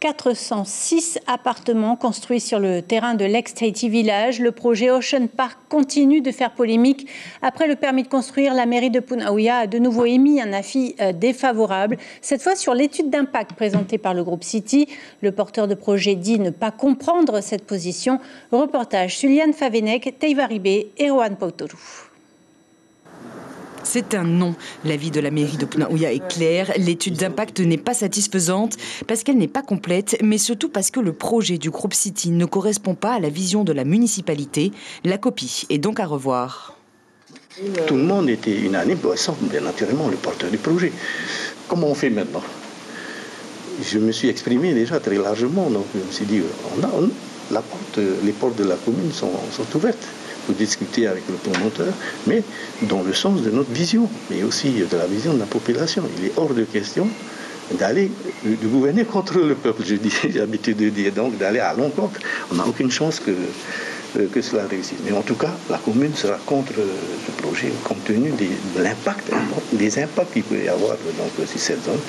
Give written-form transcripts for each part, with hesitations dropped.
406 appartements construits sur le terrain de l'ex-Tahiti Village. Le projet Ocean Park continue de faire polémique. Après le permis de construire, la mairie de Punaouia a de nouveau émis un avis défavorable. Cette fois sur l'étude d'impact présentée par le groupe City. Le porteur de projet dit ne pas comprendre cette position. Reportage Suliane Favenec, Teiva Ribé et Rohan Pautoru. C'est un non. L'avis de la mairie de Punaouia est clair. L'étude d'impact n'est pas satisfaisante parce qu'elle n'est pas complète, mais surtout parce que le projet du groupe City ne correspond pas à la vision de la municipalité. La copie est donc à revoir. Tout le monde était unanime, sauf bien naturellement le porteur du projet. Comment on fait maintenant? Je me suis exprimé déjà très largement, donc je me suis dit, les portes de la commune sont ouvertes pour discuter avec le promoteur, mais dans le sens de notre vision, mais aussi de la vision de la population. Il est hors de question de gouverner contre le peuple, j'ai l'habitude de dire, donc d'aller à l'encontre. On n'a aucune chance que cela réussisse. Mais en tout cas, la commune sera contre ce projet, compte tenu de l'impact, des impacts qu'il peut y avoir donc, sur cette zone.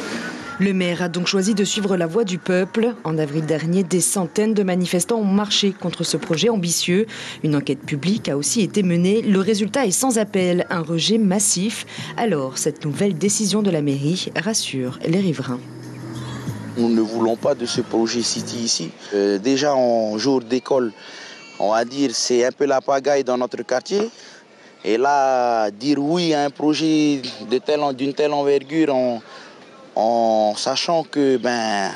Le maire a donc choisi de suivre la voie du peuple. En avril dernier, des centaines de manifestants ont marché contre ce projet ambitieux. Une enquête publique a aussi été menée. Le résultat est sans appel, un rejet massif. Alors, cette nouvelle décision de la mairie rassure les riverains. Nous ne voulons pas de ce projet City ici. Déjà en jour d'école, on va dire c'est un peu la pagaille dans notre quartier. Et là, dire oui à un projet d'une telle envergure en sachant que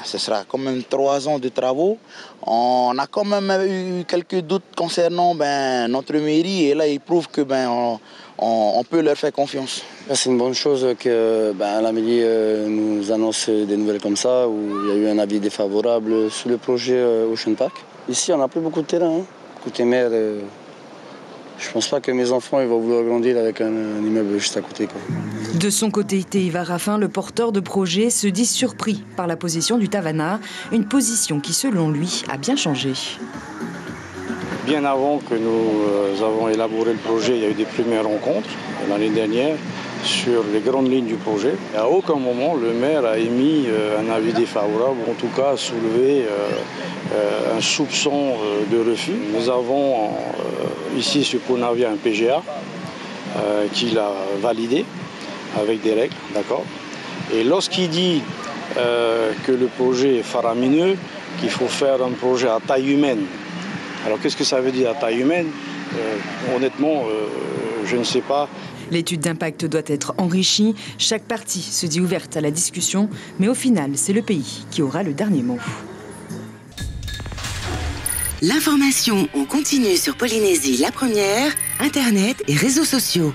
ce sera quand même 3 ans de travaux. On a quand même eu quelques doutes concernant notre mairie et là ils prouvent que on peut leur faire confiance. C'est une bonne chose que la mairie nous annonce des nouvelles comme ça, où il y a eu un avis défavorable sur le projet Ocean Park. Ici on n'a plus beaucoup de terrain. Côté maire, je ne pense pas que mes enfants ils vont vouloir grandir avec un immeuble juste à côté. De son côté, Teiva Rafin, le porteur de projet, se dit surpris par la position du Tavana, une position qui, selon lui, a bien changé. Bien avant que nous avons élaboré le projet, il y a eu des premières rencontres l'année dernière sur les grandes lignes du projet. Et à aucun moment, le maire a émis un avis défavorable, ou en tout cas soulevé un soupçon de refus. Nous avons ici sur Punaouia un PGA qui l'a validé avec des règles, d'accord. Et lorsqu'il dit que le projet est faramineux, qu'il faut faire un projet à taille humaine. Alors qu'est-ce que ça veut dire à taille humaine? Honnêtement, je ne sais pas. L'étude d'impact doit être enrichie. Chaque partie se dit ouverte à la discussion, mais au final, c'est le pays qui aura le dernier mot. L'information en continu sur Polynésie la première, Internet et réseaux sociaux.